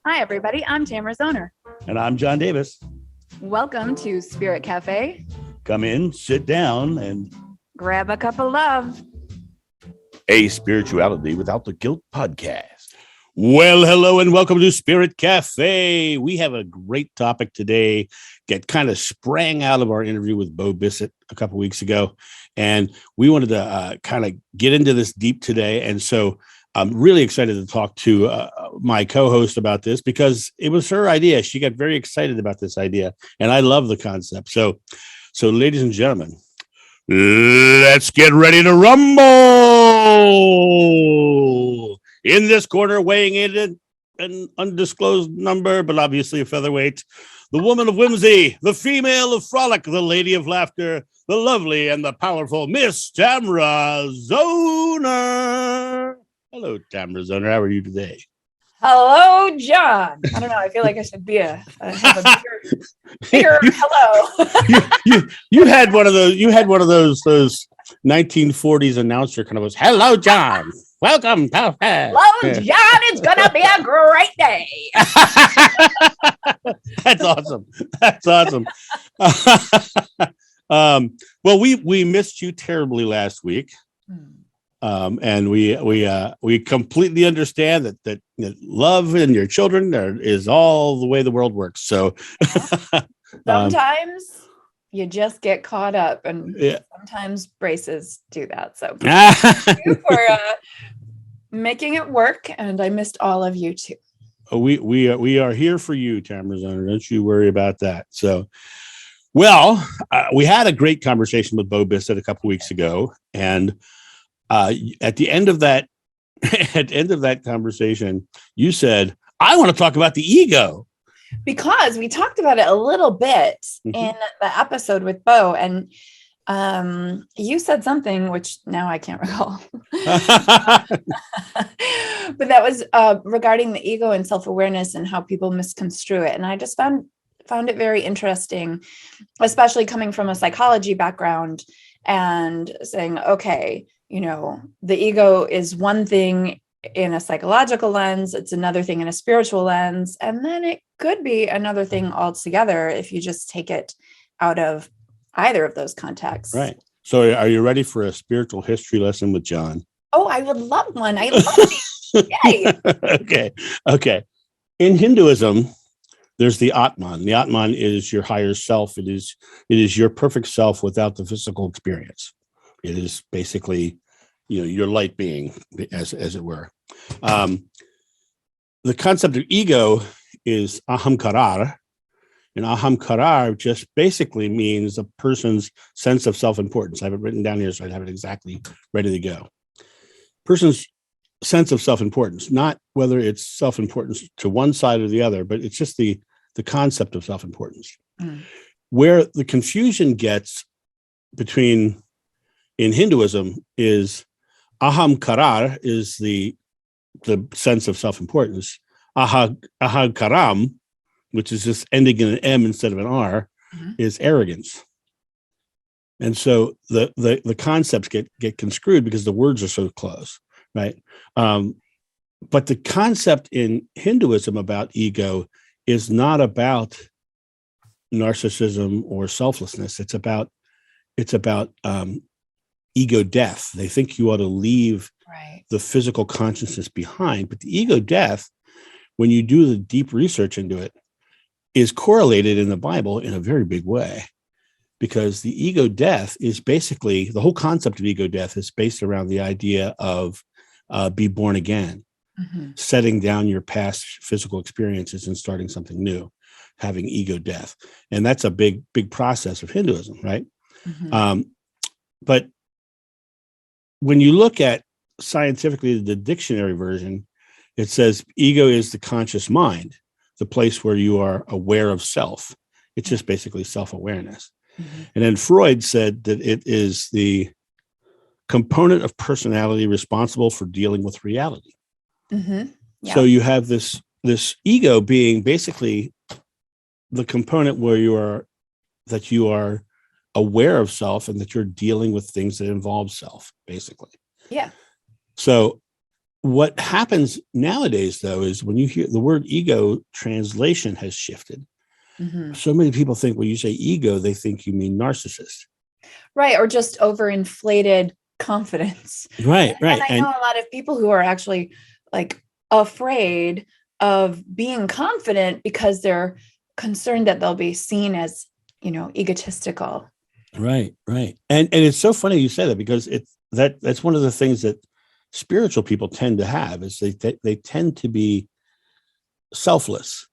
Hi, everybody. I'm Tamara Zoner. And I'm John Davis. Welcome to Spirit Cafe. Come in, sit down, and grab a cup of love. A Spirituality Without the Guilt podcast. Well, hello and welcome to Spirit Cafe. We have a great topic today that kind of sprang out of our interview with Bo Bissett a couple weeks ago. And we wanted to kind of get into this deep today. And so I'm really excited to talk to my co-host about this because it was her idea. She got very excited about this idea, and I love the concept. So ladies and gentlemen, let's get ready to rumble. In this corner, weighing in an undisclosed number, but obviously a featherweight, the woman of whimsy, the female of frolic, the lady of laughter, the lovely and the powerful Miss Tamara Zoner. Hello, Tamara Zoner. How are you today? Hello, John. I don't know. I feel like I should be have a bigger hello. you had one of those. You had one of those 1940s announcer kind of goes, "Hello, John. Welcome. Hello, John. It's gonna be a great day." That's awesome. That's awesome. Well, we missed you terribly last week. And we completely understand that love and your children is all the way the world works. So sometimes you just get caught up, and sometimes braces do that. So thank you for making it work, and I missed all of you too. We are here for you, Tamara Zoner. Don't you worry about that. So, well, we had a great conversation with Bo Bissett a couple weeks ago, and at the end of that conversation, you said, "I want to talk about the ego." Because we talked about it a little bit in the episode with Bo, and you said something which now I can't recall. But that was regarding the ego and self-awareness and how people misconstrue it. And I just found it very interesting, especially coming from a psychology background and saying, okay, the ego is one thing in a psychological lens, it's another thing in a spiritual lens, and then it could be another thing altogether if you just take it out of either of those contexts. Right. So are you ready for a spiritual history lesson with John? Oh, I would love one. I love it. Yay. Okay. In Hinduism, there's the Atman. The Atman is your higher self. It is your perfect self without the physical experience. It is basically, your light being, as it were. The concept of ego is ahamkarar, and ahamkarar just basically means a person's sense of self-importance. I have it written down here, so I have it exactly ready to go. Person's sense of self-importance, not whether it's self-importance to one side or the other, but it's just the concept of self-importance. Where the confusion gets between in Hinduism is ahamkarar is the sense of self-importance. Ahamkaram, which is just ending in an M instead of an R, is arrogance. And so the concepts get conscrewed because the words are so close, right? But the concept in Hinduism about ego is not about narcissism or selflessness. It's about ego death. They think you ought to leave the physical consciousness behind, but the ego death, when you do the deep research into it, is correlated in the Bible in a very big way, because the ego death is basically, the whole concept of ego death is based around the idea of be born again, setting down your past physical experiences and starting something new, having ego death. And that's a big process of Hinduism, right? But when you look at scientifically the dictionary version, it says ego is the conscious mind, the place where you are aware of self. It's just basically self-awareness. And then Freud said that it is the component of personality responsible for dealing with reality. So you have this ego being basically the component where you are aware of self and that you're dealing with things that involve self, basically. Yeah. So what happens nowadays, though, is when you hear the word ego, translation has shifted. Mhm. So many people think when you say ego, they think you mean narcissist. Right. Or just overinflated confidence. Right, And right. I know a lot of people who are actually like afraid of being confident because they're concerned that they'll be seen as, egotistical. Right, right. And it's so funny you say that, because that's one of the things that spiritual people tend to have, is they tend to be selfless.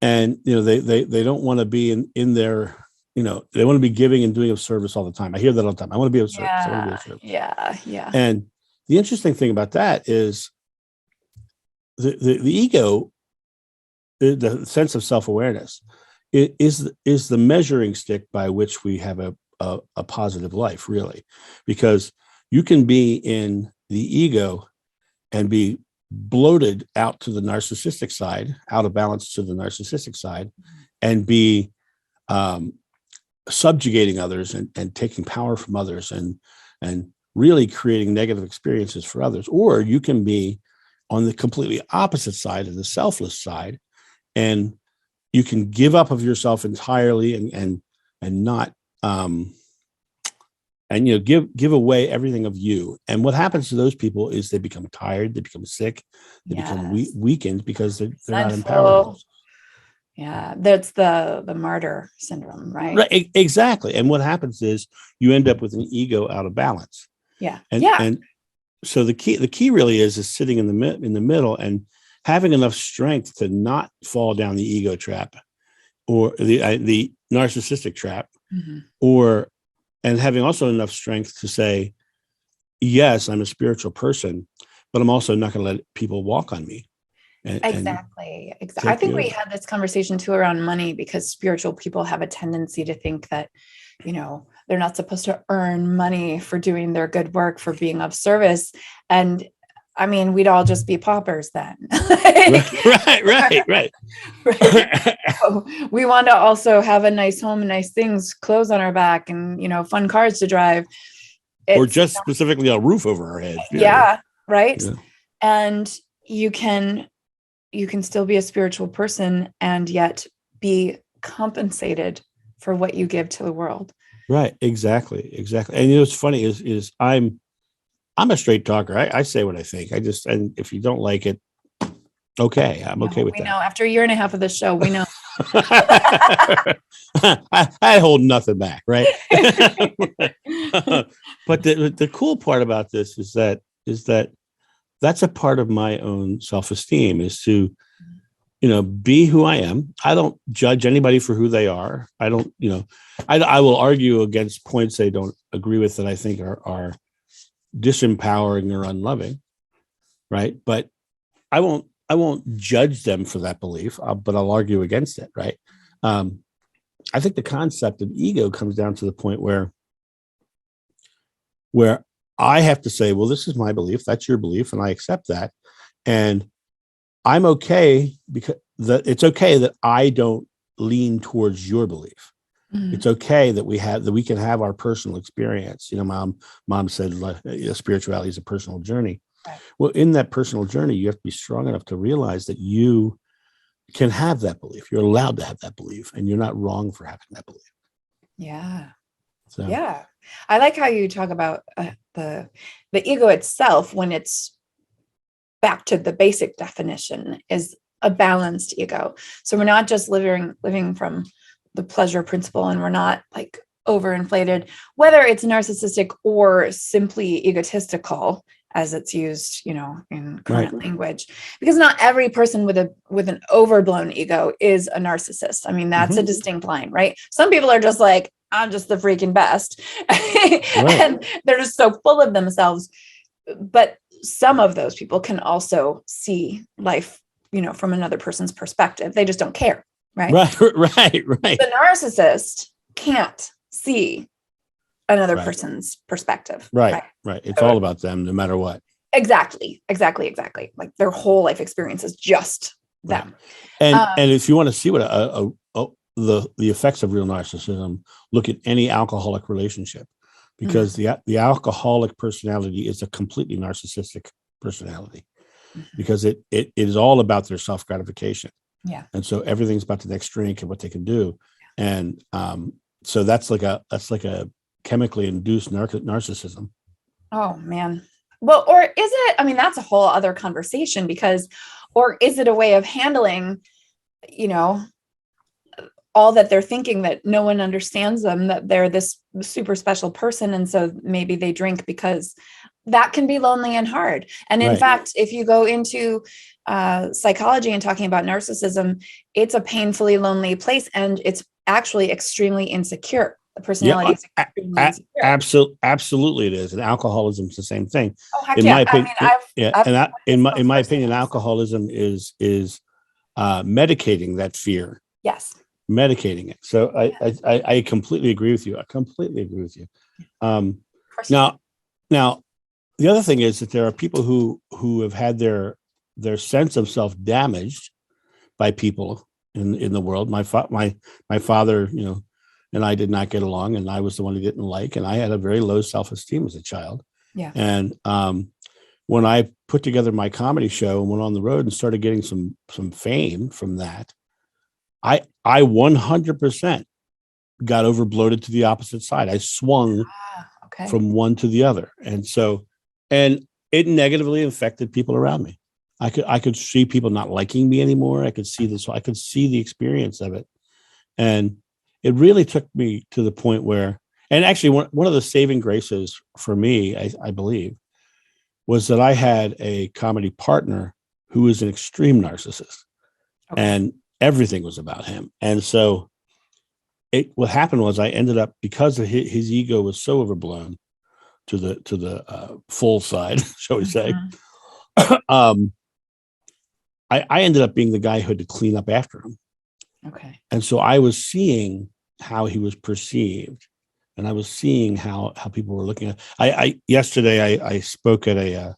And they don't want to be in their, they want to be giving and doing of service all the time. I hear that all the time. I want to be of service. I want to be of service. Yeah. And the interesting thing about that is the ego, the sense of self-awareness, is the measuring stick by which we have a positive life, really. Because you can be in the ego and be bloated out to the narcissistic side, out of balance to the narcissistic side, and be subjugating others and taking power from others and really creating negative experiences for others. Or you can be on the completely opposite side, of the selfless side, and you can give up of yourself entirely and not give away everything of you. And what happens to those people is they become tired, they become sick, they become weakened, because they're not empowered. Yeah, that's the martyr syndrome, right? Right, exactly. And what happens is you end up with an ego out of balance. Yeah, and so the key really is sitting in the middle and having enough strength to not fall down the ego trap, or the narcissistic trap, and having also enough strength to say, yes, I'm a spiritual person, but I'm also not going to let people walk on me. Exactly. I think we had this conversation too around money, because spiritual people have a tendency to think that, they're not supposed to earn money for doing their good work, for being of service. And I mean, we'd all just be paupers then. Right. So we want to also have a nice home, nice things, clothes on our back, and, fun cars to drive. Or just specifically a roof over our head. Yeah. Right. Yeah. And you can still be a spiritual person and yet be compensated for what you give to the world. Right. Exactly. And what's funny is I'm a straight talker. I say what I think. And if you don't like it, okay, I'm okay with that. We know after a year and a half of the show, we know. I hold nothing back, right? But the cool part about this is that that's a part of my own self-esteem, is to, be who I am. I don't judge anybody for who they are. I don't, I will argue against points they don't agree with that I think are disempowering or unloving, right? But I won't judge them for that belief, but I'll argue against it, right? I think the concept of ego comes down to the point where I have to say, well, this is my belief, that's your belief, and I accept that. And I'm okay, because it's okay that I don't lean towards your belief. Mm-hmm. It's okay that we can have our personal experience. Mom said spirituality is a personal journey. Right. Well, in that personal journey, you have to be strong enough to realize that you can have that belief. You're allowed to have that belief, and you're not wrong for having that belief. Yeah. So. Yeah. I like how you talk about the ego itself, when it's back to the basic definition, is a balanced ego. So we're not just living from the pleasure principle, and we're not like overinflated, whether it's narcissistic or simply egotistical, as it's used, in current language, because not every person with an overblown ego is a narcissist. I mean, that's a distinct line, right? Some people are just like, I'm just the freaking best. And they're just so full of themselves. But some of those people can also see life, from another person's perspective. They just don't care. Right. The narcissist can't see another person's perspective. Right. It's all about them, no matter what. Exactly. Like their whole life experience is just them. And if you want to see what the effects of real narcissism, look at any alcoholic relationship, because the alcoholic personality is a completely narcissistic personality, Mhm. because it is all about their self-gratification. Yeah. And so everything's about the next drink and what they can do. And so that's like a chemically induced narcissism. Oh man. Well, or is it, I mean, that's a whole other conversation because, or is it a way of handling, you know, all that they're thinking, that no one understands them, that they're this super special person. And so maybe they drink because that can be lonely and hard. And in Right. fact, if you go into psychology and talking about narcissism, it's a painfully lonely place, and it's actually extremely insecure. The personality is extremely insecure. Absolutely it is. And alcoholism is the same thing. Oh, heck In yeah. my I opinion, mean, I've in my opinion, alcoholism is medicating that fear. Yes. Medicating it. So I completely agree with you. I completely agree with you. Now the other thing is that there are people who have had their sense of self damaged by people in the world. My father, and I did not get along, and I was the one he didn't like, and I had a very low self-esteem as a child. Yeah. And when I put together my comedy show and went on the road and started getting some fame from that, I 100% got overbloated to the opposite side. I swung from one to the other. And it negatively affected people around me. I could see people not liking me anymore. I could see this. I could see the experience of it. And it really took me to the point where, and actually one of the saving graces for me, I believe, was that I had a comedy partner who was an extreme narcissist. Okay. And everything was about him. And so what happened was I ended up, because of his ego was so overblown to the full side, shall we say, I ended up being the guy who had to clean up after him. Okay. And so I was seeing how he was perceived, and I was seeing how people were looking at. Yesterday I spoke at a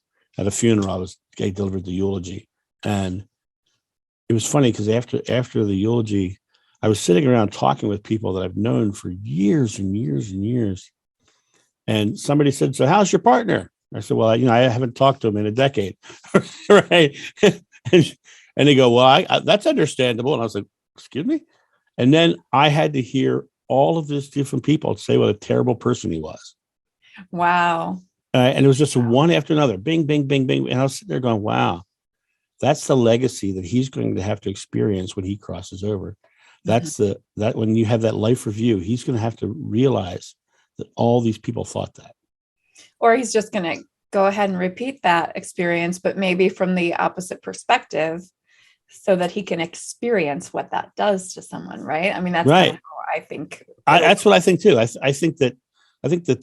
funeral. I delivered the eulogy, and it was funny because after the eulogy, I was sitting around talking with people that I've known for years and years and years. And somebody said, "So how's your partner?" I said, "Well, I haven't talked to him in a decade." Right. And they go, "Well, that's understandable." And I was like, "Excuse me?" And then I had to hear all of these different people say what a terrible person he was. Wow. And it was just one after another, bing, bing, bing, bing. And I was sitting there going, wow, that's the legacy that he's going to have to experience when he crosses over. That's that when you have that life review, he's going to have to realize that all these people thought that. Or he's just going to go ahead and repeat that experience, but maybe from the opposite perspective, so that he can experience what that does to someone. Right. I mean, that's right. Kind of how I think. That's what I think too. I think that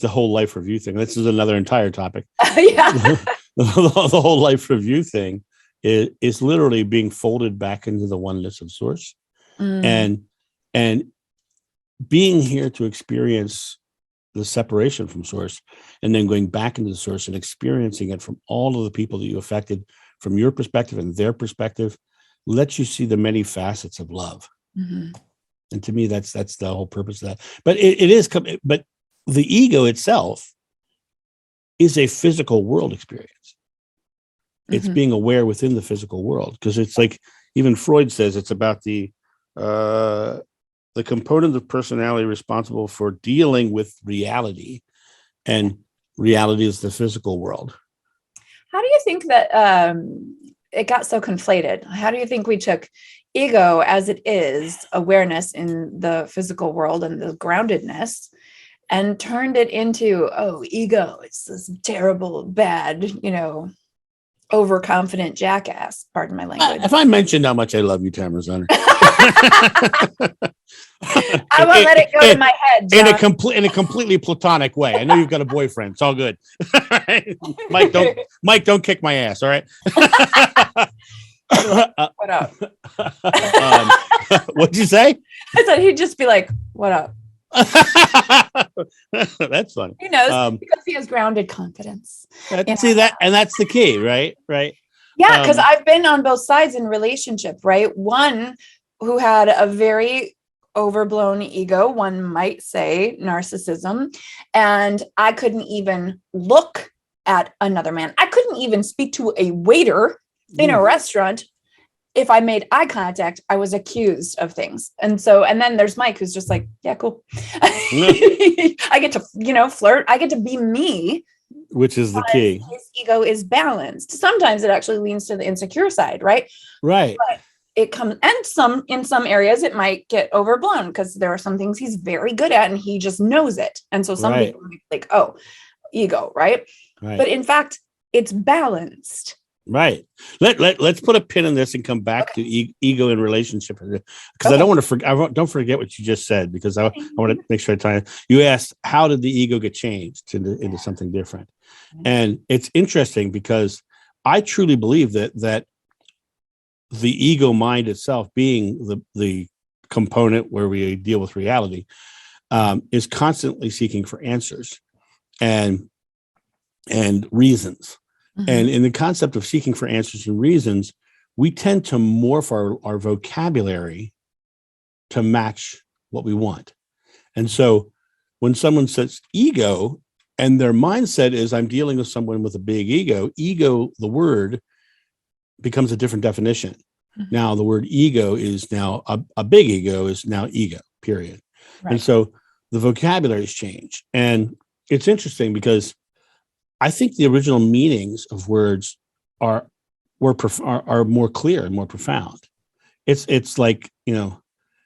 the whole life review thing, this is another entire topic. Yeah. The whole life review thing is literally being folded back into the oneness of source. And being here to experience the separation from source, and then going back into the source and experiencing it from all of the people that you affected, from your perspective and their perspective, lets you see the many facets of love. Mm-hmm. And to me, that's the whole purpose of that. But but the ego itself is a physical world experience. It's being aware within the physical world, because it's like, even Freud says it's about the component of personality responsible for dealing with reality, and reality is the physical world. How do you think that it got so conflated? How do you think we took ego as it is, awareness in the physical world and the groundedness, and turned it into, ego, it's this terrible, bad, overconfident jackass, pardon my language. If I mentioned how much I love you, Tamara Zoner, I won't let it go to my head, John. in a completely platonic way. I know you've got a boyfriend. It's all good. Mike, don't kick my ass. All right. What up? What'd you say? I said he'd just be like, "What up?" That's funny. He knows, because he has grounded confidence. See that, and that's the key, right? Yeah, because I've been on both sides in relationship, right? One who had a very overblown ego, one might say narcissism, and I couldn't even look at another man. I couldn't won't even speak to a waiter in a restaurant. If I made eye contact, I was accused of things. And then there's Mike, who's just like, yeah, cool. I get to, flirt. I get to be me. Which is the key. His ego is balanced. Sometimes it actually leans to the insecure side, right? Right. But it comes, and in some areas it might get overblown because there are some things he's very good at and he just knows it. And so some people are like, oh, ego, right? But in fact, it's balanced. Right. Let's put a pin in this and come back to ego in relationship, because I don't want to forget. Don't forget what you just said, because I want to make sure I tie. You asked, how did the ego get changed into something different? And it's interesting because I truly believe that the ego mind itself, being the component where we deal with reality, is constantly seeking for answers and reasons. And in the concept of seeking for answers and reasons, we tend to morph our vocabulary to match what we want. And so when someone says ego and their mindset is, I'm dealing with someone with a big ego, the word becomes a different definition. Now the word ego is now a big ego is now ego, period. Right. And so the vocabulary has changed. And it's interesting because I think the original meanings of words are more clear and more profound. It's like,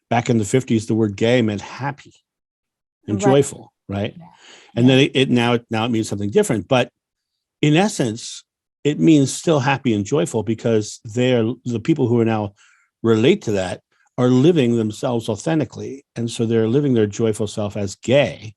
back in the 50s, the word gay meant happy and joyful, right? Yeah. And then it now it means something different. But in essence, it means still happy and joyful, because the people who are now relate to that are living themselves authentically. And so they're living their joyful self as gay.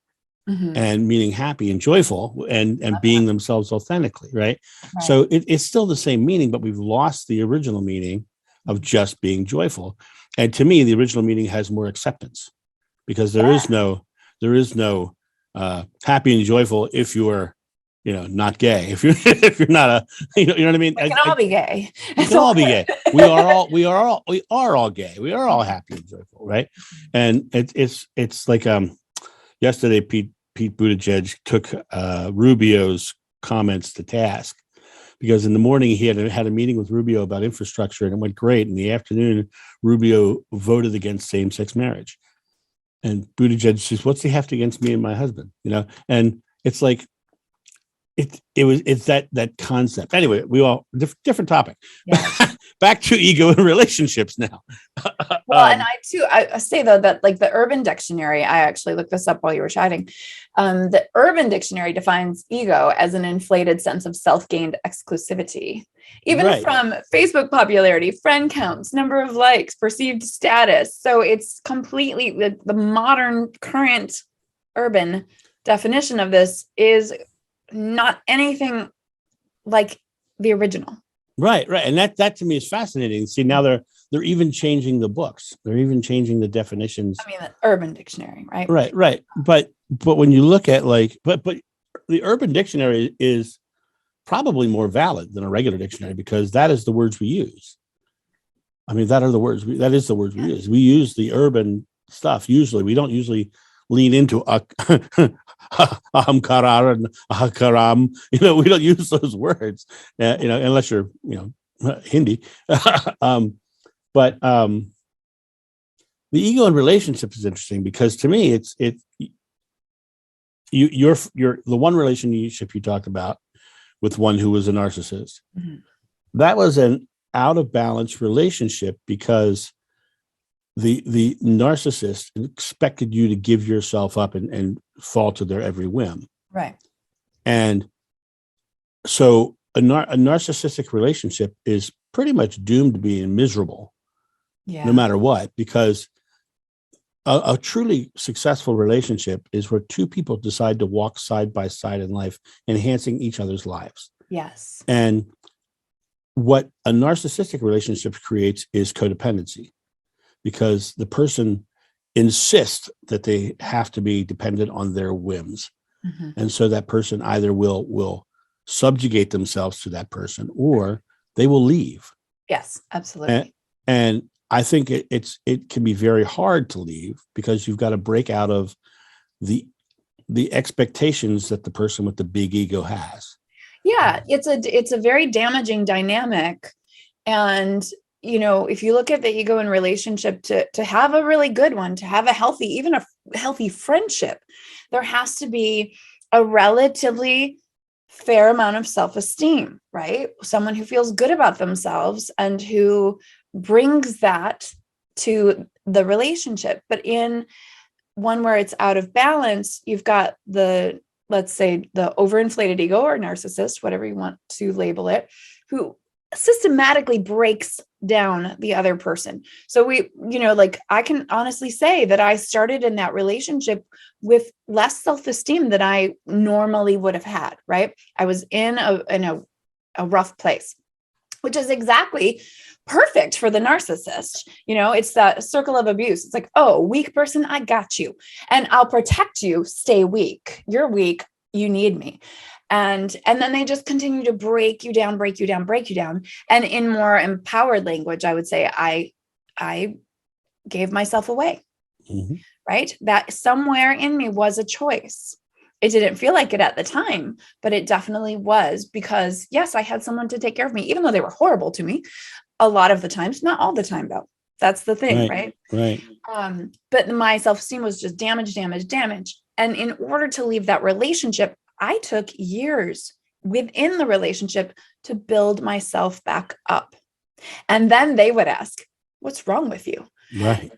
And meaning happy and joyful and being themselves authentically, right? So it's still the same meaning, but we've lost the original meaning of just being joyful. And to me, the original meaning has more acceptance, because there is no happy and joyful if you're not gay. If you're not you know what I mean? We can all be gay. We can all be gay. We are all gay. We are all happy and joyful, right? And it's like yesterday, Pete Buttigieg took Rubio's comments to task, because in the morning he had a meeting with Rubio about infrastructure and it went great. In the afternoon, Rubio voted against same-sex marriage, and Buttigieg says, "What's he have against me and my husband?" And it's like it's that concept. Anyway, different topic. Yeah. Back to ego in relationships now. Well, and I say though that, like, the Urban Dictionary, I actually looked this up while you were chatting. The Urban Dictionary defines ego as an inflated sense of self-gained exclusivity, even from Facebook popularity, friend counts, number of likes, perceived status. So it's completely the modern current urban definition of this is not anything like the original. Right. And that to me is fascinating. See, now they're even changing the books. They're even changing the definitions. I mean, the Urban Dictionary, right? Right. But when you look at but the Urban Dictionary is probably more valid than a regular dictionary, because that is the words we use. I mean, that is the words we use. We use the urban stuff. Usually we don't usually lean into ahamkara and ahakaram. We don't use those words, unless you're, Hindi. But the ego in relationships is interesting, because to me, you're the one relationship you talked about with one who was a narcissist. Mm-hmm. That was an out of balance relationship, because the narcissist expected you to give yourself up and fall to their every whim. Right. And so a narcissistic relationship is pretty much doomed to being miserable, no matter what, because a truly successful relationship is where two people decide to walk side by side in life, enhancing each other's lives. Yes. And what a narcissistic relationship creates is codependency, because the person insists that they have to be dependent on their whims. Mm-hmm. And so that person either will subjugate themselves to that person, or they will leave. Yes, absolutely. And I think it can be very hard to leave, because you've got to break out of the expectations that the person with the big ego has. Yeah, it's a very damaging dynamic. And if you look at the ego in relationship, to have a really good one, to have a healthy, even a healthy friendship, there has to be a relatively fair amount of self-esteem, right? Someone who feels good about themselves and who brings that to the relationship. But in one where it's out of balance, you've got let's say the overinflated ego or narcissist, whatever you want to label it, who systematically breaks down the other person. So I can honestly say that I started in that relationship with less self-esteem than I normally would have had, right? I was in a rough place, which is exactly perfect for the narcissist. It's that circle of abuse. It's like, oh, weak person, I got you. And I'll protect you. Stay weak. You're weak. You need me. And then they just continue to break you down, break you down, break you down. And in more empowered language, I would say I gave myself away, right? That somewhere in me was a choice. It didn't feel like it at the time, but it definitely was, because yes, I had someone to take care of me, even though they were horrible to me a lot of the times, not all the time though. That's the thing, right? Right. But my self-esteem was just damage. And in order to leave that relationship, I took years within the relationship to build myself back up. And then they would ask, what's wrong with you? Right.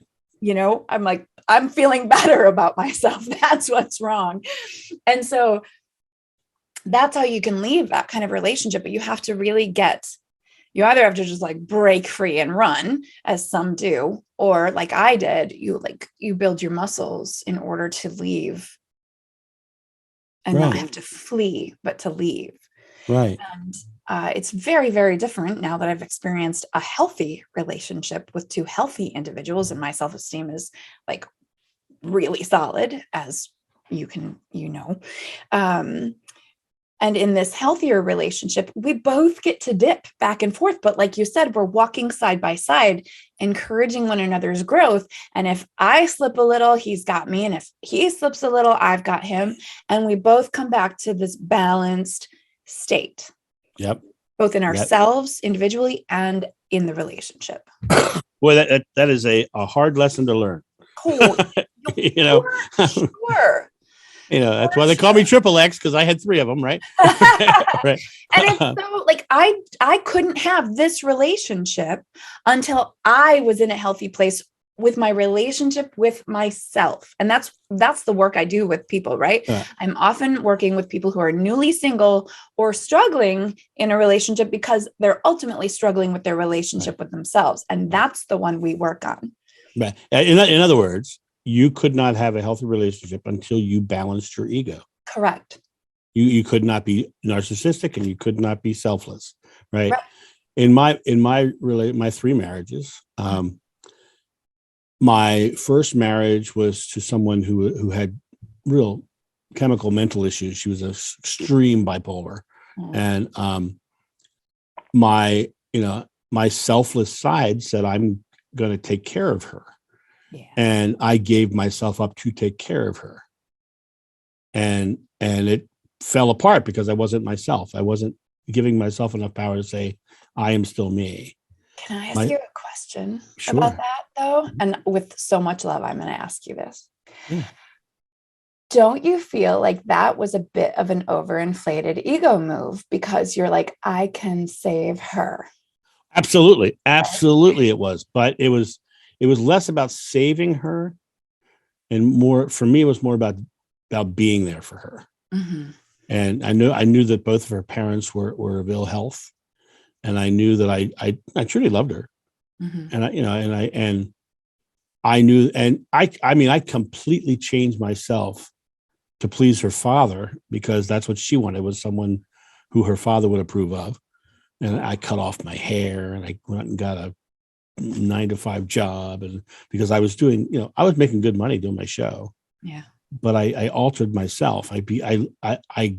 I'm like, I'm feeling better about myself. That's what's wrong. And so that's how you can leave that kind of relationship. But you have to really you either have to just like break free and run, as some do, or like I did, you build your muscles in order to leave and not have to flee, but to leave. Right. And it's very, very different now that I've experienced a healthy relationship with two healthy individuals, and my self-esteem is like really solid, as and in this healthier relationship, we both get to dip back and forth. But like you said, we're walking side by side, encouraging one another's growth. And if I slip a little, he's got me. And if he slips a little, I've got him. And we both come back to this balanced state. Yep. Both in ourselves individually and in the relationship. Boy, that is a hard lesson to learn. Cool. Sure. That's why they call me Triple X, because I had 3 of them, right? Right. And it's so like I couldn't have this relationship until I was in a healthy place with my relationship with myself. And that's the work I do with people, right? I'm often working with people who are newly single or struggling in a relationship because they're ultimately struggling with their relationship with themselves. And that's the one we work on. Right. In other words, you could not have a healthy relationship until you balanced your ego. Correct. You could not be narcissistic, and you could not be selfless, right? In my 3 marriages, my first marriage was to someone who had real chemical mental issues. She was extreme bipolar, and my selfless side said, I'm going to take care of her. Yeah. And I gave myself up to take care of her. And it fell apart because I wasn't myself. I wasn't giving myself enough power to say, I am still me. Can I ask you a question about that, though? And with so much love, I'm going to ask you this. Yeah. Don't you feel like that was a bit of an overinflated ego move, because you're like, I can save her? Absolutely it was. But it was less about saving her, and more, for me, it was more about being there for her. Mm-hmm. And I knew that both of her parents were of ill health, and I knew that I truly loved her. Mm-hmm. And I knew, and I completely changed myself to please her father, because that's what she wanted, was someone who her father would approve of. And I cut off my hair, and I went and got a 9-to-5 job, and because I was doing, I was making good money doing my show. Yeah. But I altered myself. I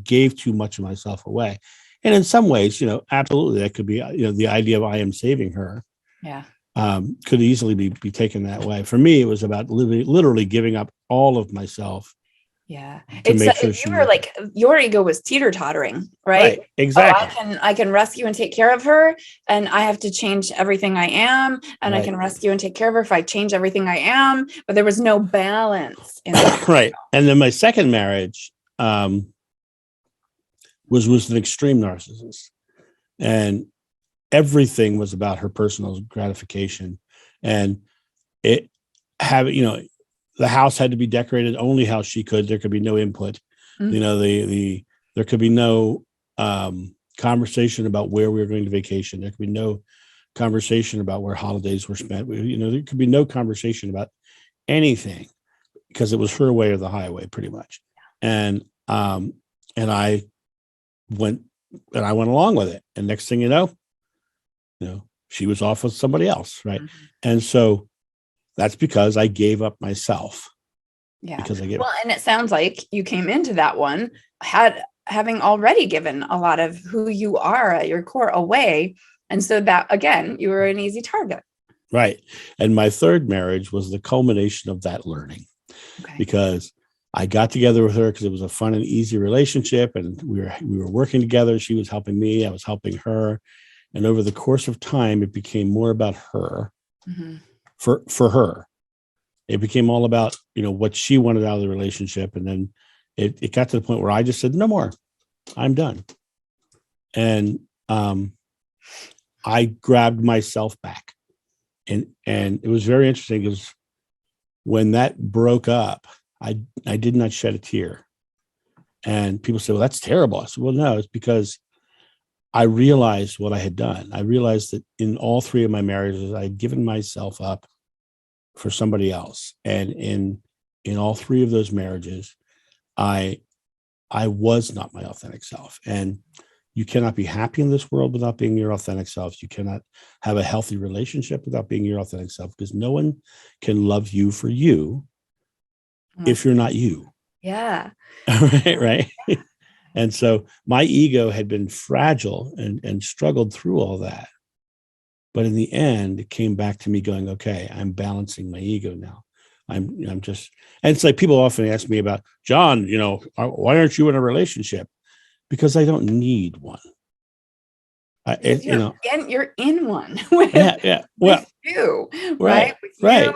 gave too much of myself away. And in some ways, absolutely, that could be, the idea of I am saving her. Yeah. Could easily be taken that way. For me, it was about literally giving up all of myself Yeah. to It's make sure you were like, your ego was teeter-tottering, right? exactly. Oh, I can rescue and take care of her, and I have to change everything I am, and I can rescue and take care of her if I change everything I am, but there was no balance in that. Right. And then my second marriage was an extreme narcissist, and everything was about her personal gratification, and it the house had to be decorated only how she could. There could be no input. Mm-hmm. There could be no conversation about where we were going to vacation. There could be no conversation about where holidays were spent. There could be no conversation about anything because it was her way or the highway, pretty much. And I went along with it. And next thing you know, she was off with somebody else, right? Mm-hmm. And so that's because I gave up myself. Yeah. And it sounds like you came into that one having already given a lot of who you are at your core away. And so that, again, you were an easy target. Right. And my third marriage was the culmination of that learning, because I got together with her because it was a fun and easy relationship. And we were working together. She was helping me. I was helping her. And over the course of time, it became more about her. Mm-hmm. For her, it became all about, what she wanted out of the relationship. And then it got to the point where I just said, no more, I'm done. And I grabbed myself back. And it was very interesting because when that broke up, I did not shed a tear. And people say, well, that's terrible. I said, well, no, it's because I realized what I had done. I realized that in all three of my marriages, I had given myself up for somebody else. And in all three of those marriages, I was not my authentic self. And you cannot be happy in this world without being your authentic self. You cannot have a healthy relationship without being your authentic self, because no one can love you for you if you're not you. Yeah. Right. And so my ego had been fragile and struggled through all that. But in the end, it came back to me going, okay, I'm balancing my ego now. I'm just, and it's like people often ask me about, John, why aren't you in a relationship? Because I don't need one. You're in one. With you, right? With you,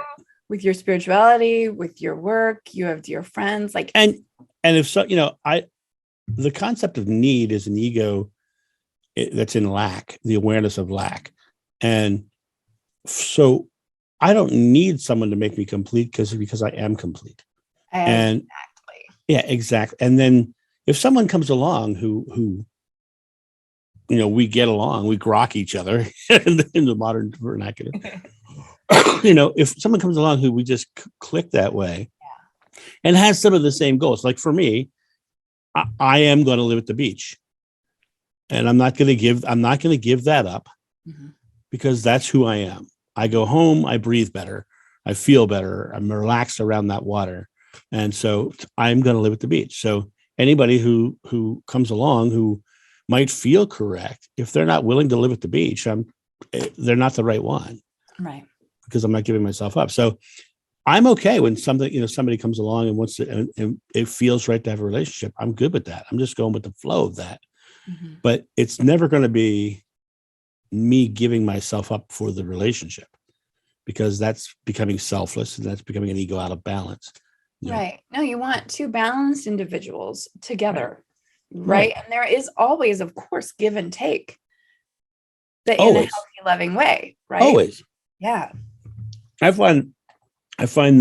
with your spirituality, with your work, you have your friends, and if so, the concept of need is an ego that's in lack, the awareness of lack. And so I don't need someone to make me complete because I am complete. Exactly. Yeah, exactly. And then if someone comes along who we get along, we grok each other in the modern vernacular. If someone comes along who we just click that way and has some of the same goals, like for me, I am going to live at the beach, and I'm not going to give that up, mm-hmm. because that's who I am. I go home, I breathe better, I feel better, I'm relaxed around that water. And so I'm going to live at the beach. So anybody who comes along who might feel correct, if they're not willing to live at the beach, they're not the right one. Right. Because I'm not giving myself up. So I'm okay when somebody comes along and wants to, and it feels right to have a relationship. I'm good with that. I'm just going with the flow of that. Mm-hmm. But it's never going to be me giving myself up for the relationship, because that's becoming selfless and that's becoming an ego out of balance. Right. No, you want two balanced individuals together. Right. And there is always, of course, give and take, but in a healthy, loving way. Right. Always. Yeah. I find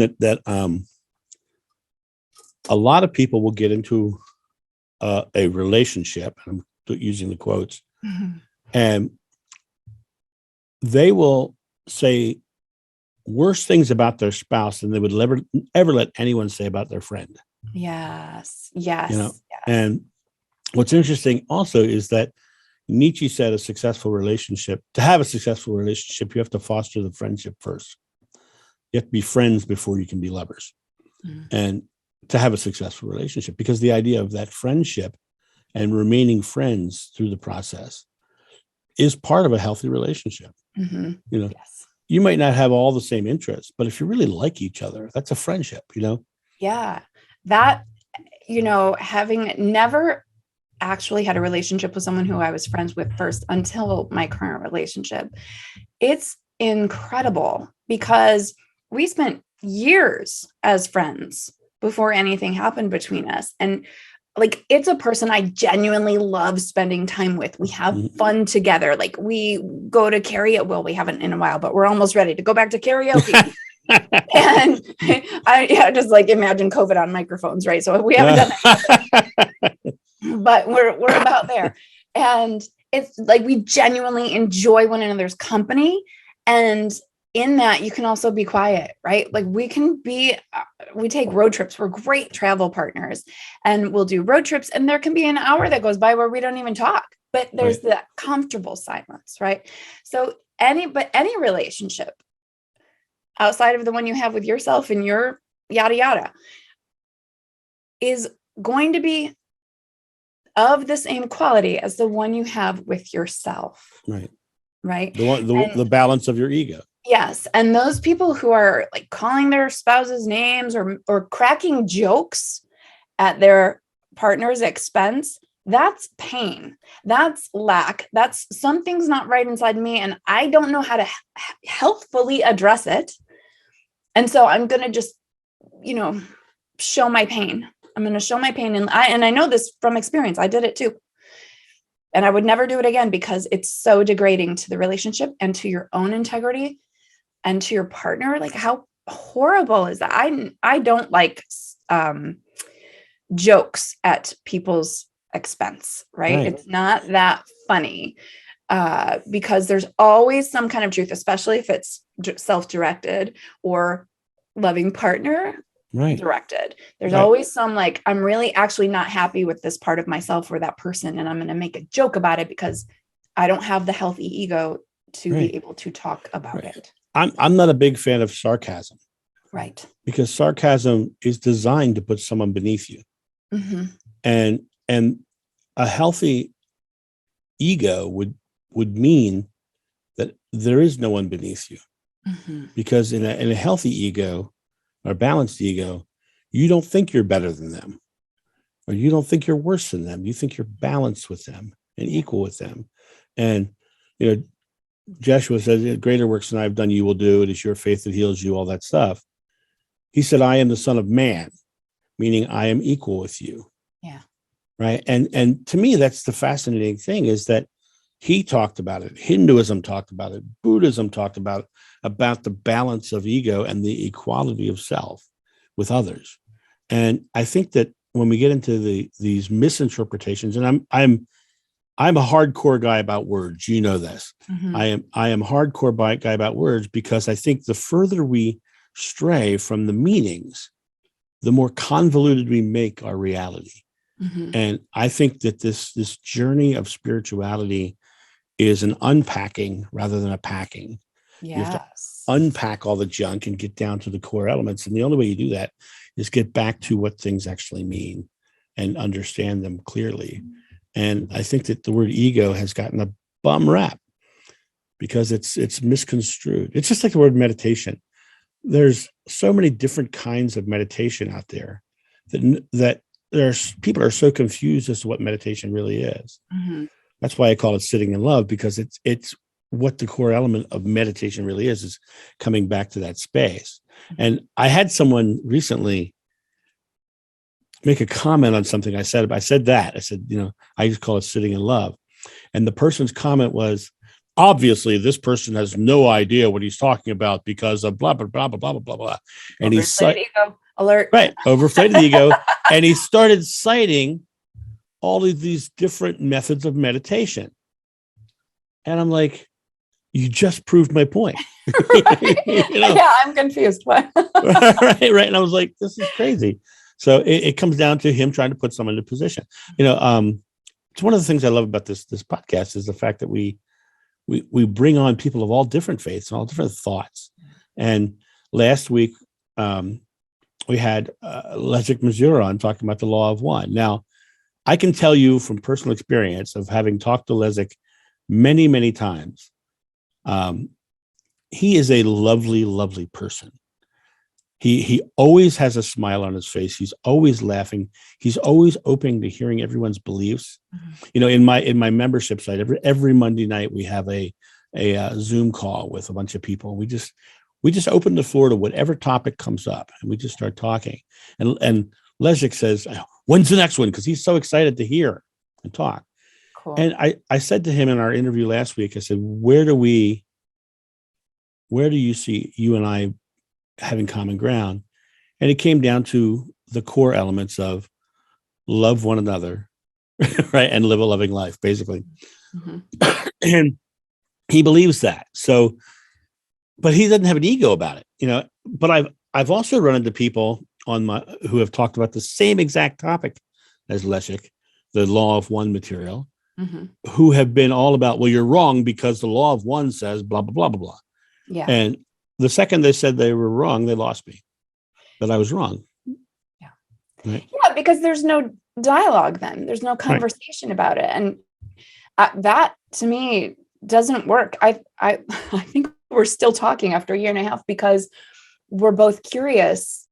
that a lot of people will get into a relationship, and I'm using the quotes, mm-hmm. and they will say worse things about their spouse than they would ever let anyone say about their friend. Yes. And what's interesting also is that Nietzsche said to have a successful relationship, you have to foster the friendship first. You have to be friends before you can be lovers. Mm-hmm. And to have a successful relationship, because the idea of that friendship and remaining friends through the process is part of a healthy relationship. Mm-hmm. Yes. You might not have all the same interests, but if you really like each other, that's a friendship, Yeah. That having never actually had a relationship with someone who I was friends with first until my current relationship, it's incredible because we spent years as friends before anything happened between us. And like, it's a person I genuinely love spending time with. We have fun together. Like, we go to karaoke. Well, we haven't in a while, but we're almost ready to go back to karaoke. And I just like imagine COVID on microphones, right? So we haven't done that, but we're about there. And it's like, we genuinely enjoy one another's company. And in that, you can also be quiet, right? Like, we take road trips. We're great travel partners, and we'll do road trips. And there can be an hour that goes by where we don't even talk, but there's that comfortable silence, right? So any relationship outside of the one you have with yourself and your yada, yada, is going to be of the same quality as the one you have with yourself. Right. Right. The balance of your ego. Yes. And those people who are like calling their spouses names or cracking jokes at their partner's expense, that's pain. That's lack. That's something's not right inside me. And I don't know how to healthfully address it. And so I'm going to just, show my pain. I'm going to show my pain. And I know this from experience. I did it too. And I would never do it again because it's so degrading to the relationship and to your own integrity and to your partner. Like, how horrible is that? I don't like jokes at people's expense, right? It's not that funny because there's always some kind of truth, especially if it's self-directed or loving partner directed. There's always some like, I'm really actually not happy with this part of myself or that person, and I'm going to make a joke about it because I don't have the healthy ego to be able to talk about it. I'm not a big fan of sarcasm. Right. Because sarcasm is designed to put someone beneath you. Mm-hmm. And a healthy ego would mean that there is no one beneath you. Mm-hmm. Because in a healthy ego or balanced ego, you don't think you're better than them, or you don't think you're worse than them. You think you're balanced with them and equal with them. And, Joshua says, greater works than I've done, you will do. It is your faith that heals you, all that stuff. He said, I am the Son of Man, meaning I am equal with you. Yeah. Right. And to me, that's the fascinating thing, is that he talked about it. Hinduism talked about it. Buddhism talked about the balance of ego and the equality of self with others. And I think that when we get into these misinterpretations, and I'm a hardcore guy about words, this. Mm-hmm. I am hardcore guy about words, because I think the further we stray from the meanings, the more convoluted we make our reality. Mm-hmm. And I think that this journey of spirituality is an unpacking rather than a packing. Yes. You have to unpack all the junk and get down to the core elements. And the only way you do that is get back to what things actually mean and understand them clearly. And I think that the word ego has gotten a bum rap because it's misconstrued. It's just like the word meditation. There's so many different kinds of meditation out there that there's people are so confused as to what meditation really is. Mm-hmm. That's why I call it sitting in love, because it's what the core element of meditation really is coming back to that space. Mm-hmm. And I had someone recently make a comment on something I said. I said, I just call it sitting in love. And the person's comment was, obviously, this person has no idea what he's talking about because of blah, blah, blah, blah, blah, blah, blah. And ego alert. Right. Overinflated ego. And he started citing all of these different methods of meditation. And I'm like, you just proved my point. Yeah, I'm confused. What? right. And I was like, this is crazy. So it comes down to him trying to put someone in a position. It's one of the things I love about this podcast is the fact that we bring on people of all different faiths and all different thoughts. And last week, we had Leszek Mazur on talking about the law of one. Now, I can tell you from personal experience of having talked to Leszek many, many times, he is a lovely, lovely person. He always has a smile on his face. He's always laughing. He's always open to hearing everyone's beliefs. In my membership site, every Monday night we have a Zoom call with a bunch of people. We just open the floor to whatever topic comes up, and we just start talking. And Leszek says, "When's the next one?" Because he's so excited to hear and talk. Cool. And I said to him in our interview last week, I said, where do you see you and I having common ground? And it came down to the core elements of love one another, right? And live a loving life, basically. And he believes that. So, but he doesn't have an ego about it, but I've also run into people who have talked about the same exact topic as Leszek, the law of one material, who have been all about, well, you're wrong because the law of one says blah, blah, blah, blah, blah. Yeah. And the second they said they were wrong, they lost me, that I was wrong. Yeah. Right? Yeah, because there's no dialogue then. There's no conversation about it. And that to me doesn't work. I think we're still talking after a year and a half because we're both curious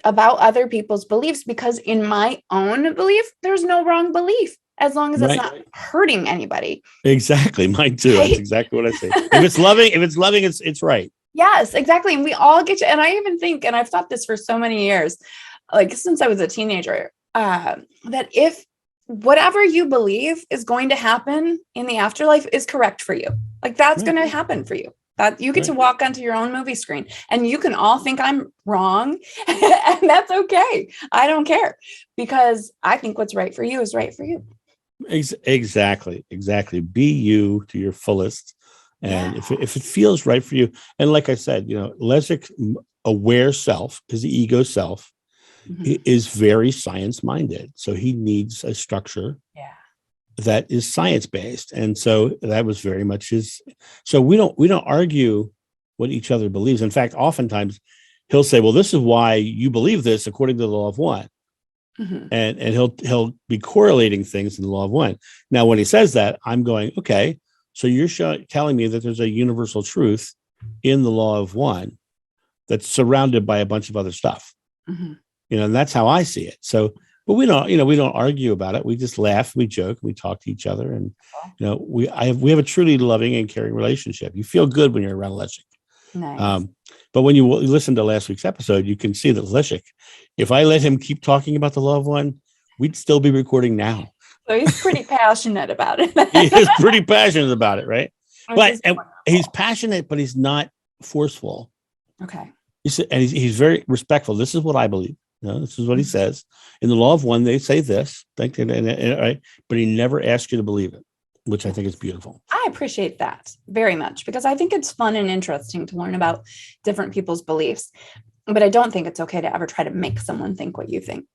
about other people's beliefs, because in my own belief, there's no wrong belief as long as it's not hurting anybody. Exactly. Mine too. Right? That's exactly what I say. If it's loving, it's right. Yes, exactly. And we all get you. And I even think, and I've thought this for so many years, like since I was a teenager, that if whatever you believe is going to happen in the afterlife is correct for you, like that's going to happen for you. That you get to walk onto your own movie screen, and you can all think I'm wrong, and that's okay. I don't care, because I think what's right for you is right for you. Exactly. Be you to your fullest. And if it feels right for you, and like I said, Leszek's aware self, his ego self, is very science minded. So he needs a structure that is science based. And so that was very much his. So we don't argue what each other believes. In fact, oftentimes he'll say, well, this is why you believe this according to the law of one. And he'll be correlating things in the law of one. Now, when he says that, I'm going, okay, so you're telling me that there's a universal truth in the law of one that's surrounded by a bunch of other stuff. And that's how I see it. So, but we don't argue about it. We just laugh, we joke, we talk to each other, and we have a truly loving and caring relationship. You feel good when you're around Leszek. Nice. But when you listen to last week's episode, you can see that Leszek, if I let him keep talking about the law of one, we'd still be recording now. So he's pretty passionate about it. He is pretty passionate about it, right? But he's passionate, but he's not forceful. Okay. He's very respectful. This is what I believe. This is what he says. In the law of one, they say this, right? But he never asks you to believe it, which I think is beautiful. I appreciate that very much, because I think it's fun and interesting to learn about different people's beliefs. But I don't think it's okay to ever try to make someone think what you think.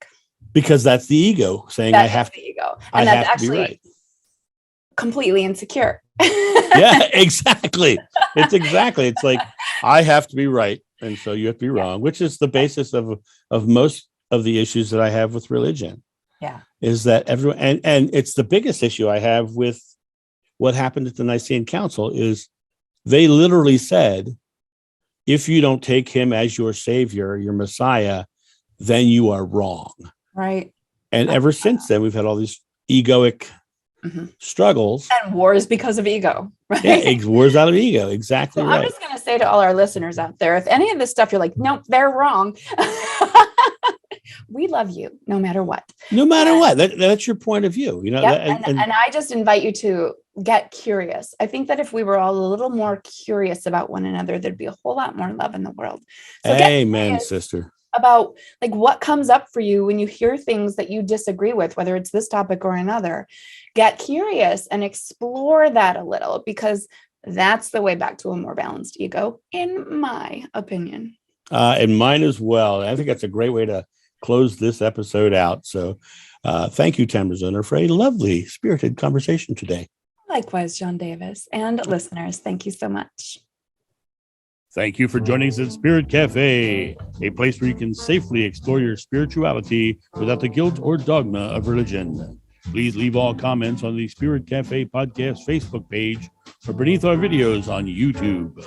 Because that's the ego saying I have the ego. And that's actually right. Completely insecure. Yeah, exactly. It's like, I have to be right, and so you have to be wrong, which is the basis of most of the issues that I have with religion. Yeah. Is that everyone, and it's the biggest issue I have with what happened at the Nicene Council is they literally said, if you don't take him as your savior, your Messiah, then you are wrong. Right. And ever since then, we've had all these egoic struggles. And wars because of ego. Right? Yeah, wars out of ego. Exactly. So right. I'm just going to say to all our listeners out there, if any of this stuff you're like, nope, they're wrong. We love you no matter what. No matter what. That's your point of view. And I just invite you to get curious. I think that if we were all a little more curious about one another, there'd be a whole lot more love in the world. So amen, sister. About like what comes up for you when you hear things that you disagree with, whether it's this topic or another. Get curious and explore that a little, because that's the way back to a more balanced ego, in my opinion. And mine as well. I think that's a great way to close this episode out. So thank you, Tamara Zoner, for a lovely, spirited conversation today. Likewise, John Davis, and listeners, thank you so much. Thank you for joining us at Spirit Cafe, a place where you can safely explore your spirituality without the guilt or dogma of religion. Please leave all comments on the Spirit Cafe podcast Facebook page or beneath our videos on YouTube.